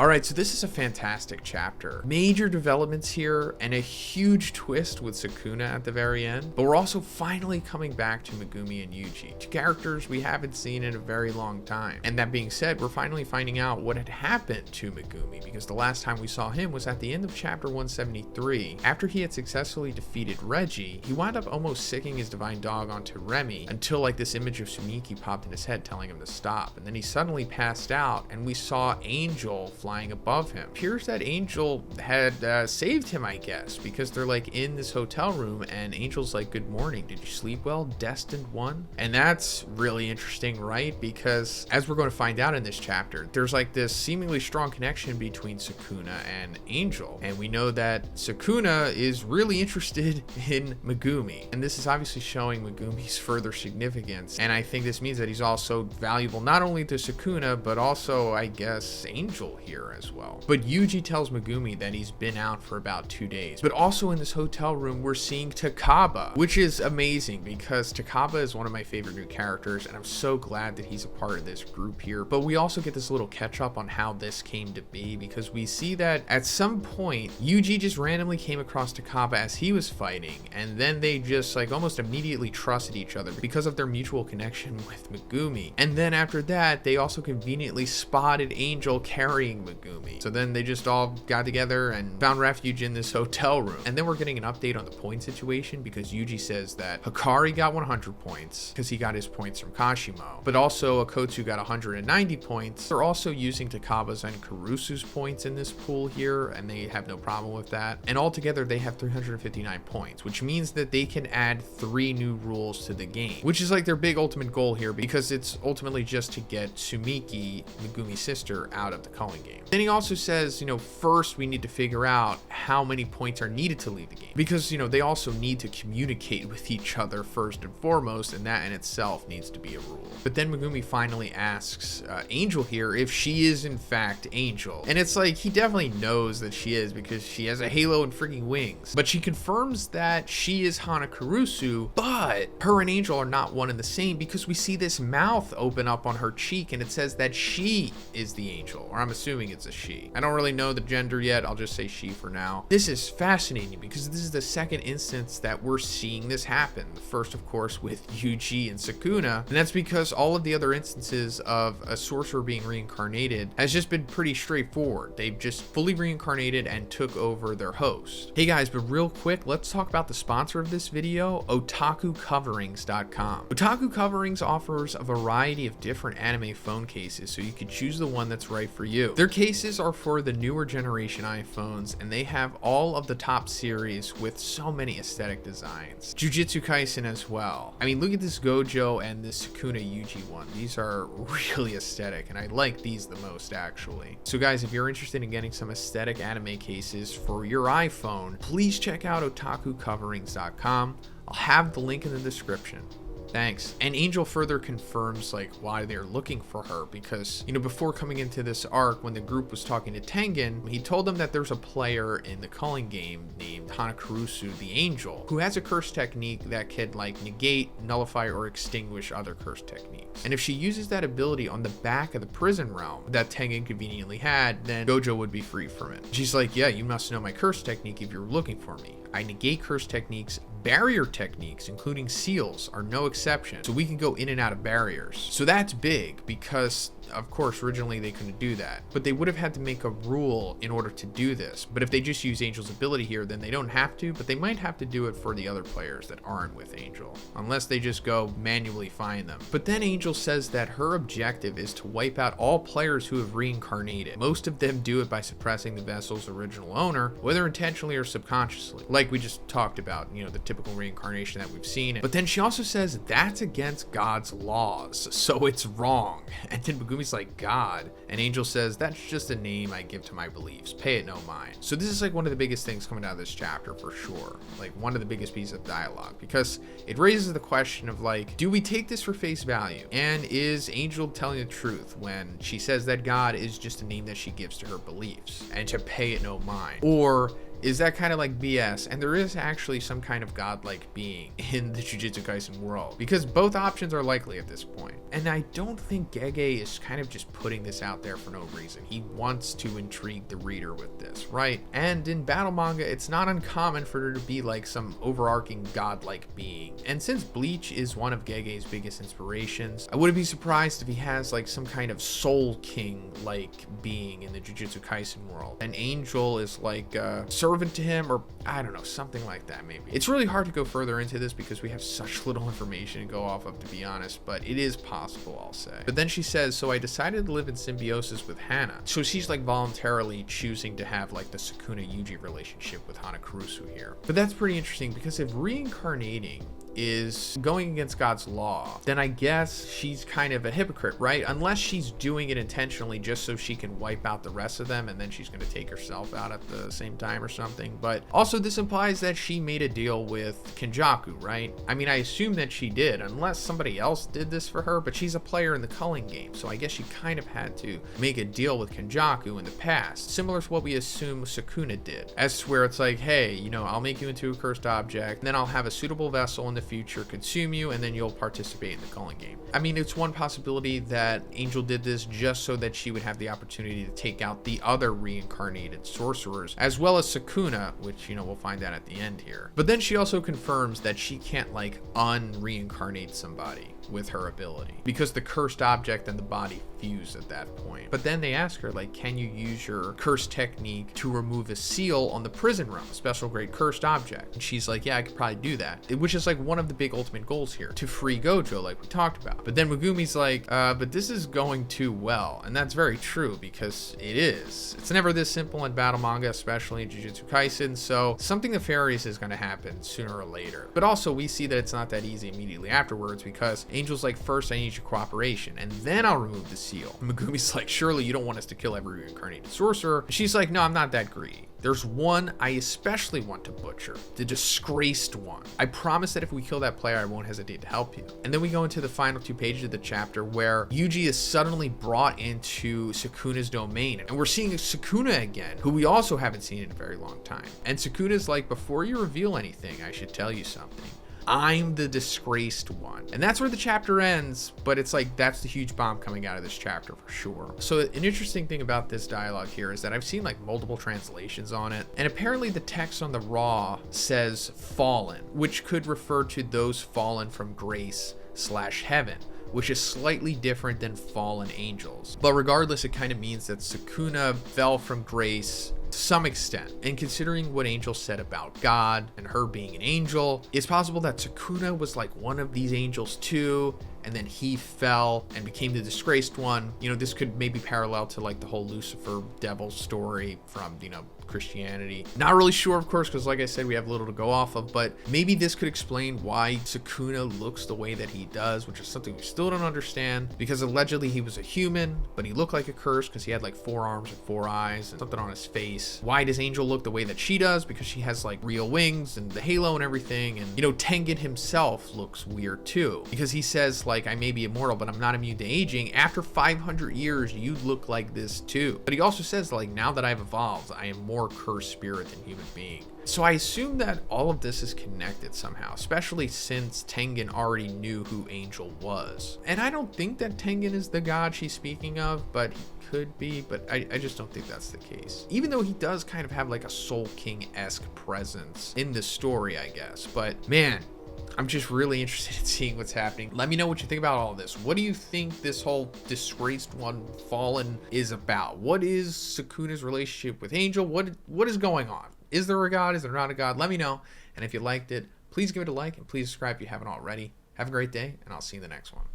Alright, so this is a fantastic chapter. Major developments here and a huge twist with Sukuna at the very end. But we're also finally coming back to Megumi and Yuji, two characters we haven't seen in a very long time. And that being said, we're finally finding out what had happened to Megumi, because the last time we saw him was at the end of chapter 173. After he had successfully defeated Reggie, he wound up almost sicking his divine dog onto Remy until like this image of Sumiki popped in his head telling him to stop. And then he suddenly passed out and we saw Angel flying above him. Appears that Angel had saved him, I guess, because they're like in this hotel room and Angel's like, "Good morning, did you sleep well, destined one?" And that's really interesting, right? Because as we're going to find out in this chapter, there's like this seemingly strong connection between Sukuna and Angel, and we know that Sukuna is really interested in Megumi, and this is obviously showing Megumi's further significance. And I think this means that he's also valuable not only to Sukuna but also, I guess, Angel here as well. But Yuji tells Megumi that he's been out for about 2 days. But also in this hotel room, we're seeing Takaba, which is amazing because Takaba is one of my favorite new characters, and I'm so glad that he's a part of this group here. But we also get this little catch up on how this came to be, because we see that at some point, Yuji just randomly came across Takaba as he was fighting, and then they just like almost immediately trusted each other because of their mutual connection with Megumi. And then after that, they also conveniently spotted Angel carrying Megumi. So then they just all got together and found refuge in this hotel room. And then we're getting an update on the point situation, because Yuji says that Hikari got 100 points because he got his points from Kashimo, but also Akotsu got 190 points. They're also using Takaba's and Karusu's points in this pool here, and they have no problem with that. And altogether they have 359 points, which means that they can add 3 new rules to the game, which is like their big ultimate goal here, because it's ultimately just to get Sumiki, Megumi's sister, out of the culling game. Then he also says, first we need to figure out how many points are needed to leave the game, because they also need to communicate with each other first and foremost, and that in itself needs to be a rule. But then Megumi finally asks Angel here if she is in fact Angel, and it's like he definitely knows that she is because she has a halo and freaking wings. But she confirms that she is Hana Karusu, but her and Angel are not one and the same, because we see this mouth open up on her cheek and it says that she is the Angel, or I'm assuming it's a she. I don't really know the gender yet, I'll just say she for now. This is fascinating because this is the second instance that we're seeing this happen. The first, of course, with Yuji and Sukuna, and that's because all of the other instances of a sorcerer being reincarnated has just been pretty straightforward. They've just fully reincarnated and took over their host. Hey guys, but real quick, let's talk about the sponsor of this video, OtakuCoverings.com. Otaku Coverings offers a variety of different anime phone cases, so you can choose the one that's right for you. Their cases are for the newer generation iPhones, and they have all of the top series with so many aesthetic designs. Jujutsu Kaisen as well. I mean, look at this Gojo and this Sukuna Yuji one. These are really aesthetic, and I like these the most actually. So guys, if you're interested in getting some aesthetic anime cases for your iPhone, please check out OtakuCoverings.com. I'll have the link in the description. Thanks. And Angel further confirms like why they're looking for her, because before coming into this arc, when the group was talking to Tengen, he told them that there's a player in the culling game named Hana Karusu the Angel, who has a curse technique that could like negate, nullify, or extinguish other curse techniques. And if she uses that ability on the back of the prison realm that Tengen conveniently had, then Gojo would be free from it. She's like, yeah, you must know my curse technique if you're looking for me. I negate curse techniques. Barrier techniques, including seals, are no exception, so we can go in and out of barriers. So that's big, because of course originally they couldn't do that, but they would have had to make a rule in order to do this. But if they just use Angel's ability here, then they don't have to, but they might have to do it for the other players that aren't with Angel, unless they just go manually find them. But then Angel says that her objective is to wipe out all players who have reincarnated. Most of them do it by suppressing the vessel's original owner, whether intentionally or subconsciously, like we just talked about, the typical reincarnation that we've seen. But then she also says that's against God's laws, so it's wrong. And then Megumi's like, God? And Angel says, that's just a name I give to my beliefs, pay it no mind. So this is like one of the biggest things coming out of this chapter for sure, like one of the biggest pieces of dialogue, because it raises the question of like, do we take this for face value? And is Angel telling the truth when she says that God is just a name that she gives to her beliefs and to pay it no mind? Or Is that kind of like BS? And there is actually some kind of godlike being in the Jujutsu Kaisen world, because both options are likely at this point. And I don't think Gege is kind of just putting this out there for no reason. He wants to intrigue the reader with this, right? And in battle manga, it's not uncommon for there to be like some overarching godlike being. And since Bleach is one of Gege's biggest inspirations, I wouldn't be surprised if he has like some kind of soul king like being in the Jujutsu Kaisen world. An angel is like a servant to him, or I don't know, something like that maybe. It's really hard to go further into this because we have such little information to go off of, to be honest, but it is possible, I'll say. But then she says, so I decided to live in symbiosis with Hana. So she's like voluntarily choosing to have like the Sukuna Yuji relationship with Hana Kurusu here. But that's pretty interesting, because if reincarnating is going against God's law, then I guess she's kind of a hypocrite, right? Unless she's doing it intentionally just so she can wipe out the rest of them, and then she's going to take herself out at the same time or something. But also this implies that she made a deal with Kenjaku, right? I mean, I assume that she did, unless somebody else did this for her, but she's a player in the culling game, so I guess she kind of had to make a deal with Kenjaku in the past, similar to what we assume Sukuna did, as to where it's like, hey, you know, I'll make you into a cursed object, and then I'll have a suitable vessel in the future consume you, and then you'll participate in the culling game. I mean, it's one possibility that Angel did this just so that she would have the opportunity to take out the other reincarnated sorcerers, as well as Sukuna, which, you know, we'll find out at the end here. But then she also confirms that she can't like unreincarnate somebody with her ability, because the cursed object and the body fuse at that point. But then they ask her, like, can you use your curse technique to remove a seal on the prison realm, a special grade cursed object? And she's like, yeah, I could probably do that, which is like one of the big ultimate goals here, to free Gojo, like we talked about. But then Megumi's like, but this is going too well. And that's very true, because it is. It's never this simple in battle manga, especially in Jujutsu Kaisen, so something nefarious is going to happen sooner or later. But also we see that it's not that easy immediately afterwards, because Angel's like, first I need your cooperation, and then I'll remove the seal. And Megumi's like, surely you don't want us to kill every reincarnated sorcerer. And she's like, no, I'm not that greedy. There's one I especially want to butcher, the disgraced one. I promise that if we kill that player, I won't hesitate to help you. And then we go into the final 2 pages of the chapter where Yuji is suddenly brought into Sukuna's domain. And we're seeing Sukuna again, who we also haven't seen in a very long time. And Sukuna's like, before you reveal anything, I should tell you something. I'm the disgraced one. And that's where the chapter ends, but it's like, that's the huge bomb coming out of this chapter for sure. So an interesting thing about this dialogue here is that I've seen like multiple translations on it, and apparently the text on the raw says fallen, which could refer to those fallen from grace/heaven, which is slightly different than fallen angels. But regardless, it kind of means that Sukuna fell from grace to some extent. And considering what Angel said about God and her being an angel, it's possible that Sukuna was like one of these angels too, and then he fell and became the disgraced one. You know, this could maybe parallel to like the whole Lucifer devil story from, you know, Christianity. Not really sure, of course, because like I said, we have little to go off of, but maybe this could explain why Sukuna looks the way that he does, which is something we still don't understand, because allegedly he was a human, but he looked like a curse because he had like 4 arms and 4 eyes and something on his face. Why does Angel look the way that she does? Because she has like real wings and the halo and everything. And, you know, Tengen himself looks weird too, because he says like, I may be immortal, but I'm not immune to aging. After 500 years, you'd look like this too. But he also says like, now that I've evolved, I am more cursed spirit than human being. So I assume that all of this is connected somehow, especially since Tengen already knew who Angel was. And I don't think that Tengen is the god she's speaking of, but he could be, but I just don't think that's the case. Even though he does kind of have like a Soul King-esque presence in the story, I guess. But man, I'm just really interested in seeing what's happening. Let me know what you think about all this. What do you think this whole disgraced one fallen is about? What is Sukuna's relationship with Angel? What is going on? Is there a god? Is there not a god? Let me know. And if you liked it, please give it a like, and please subscribe if you haven't already. Have a great day, and I'll see you in the next one.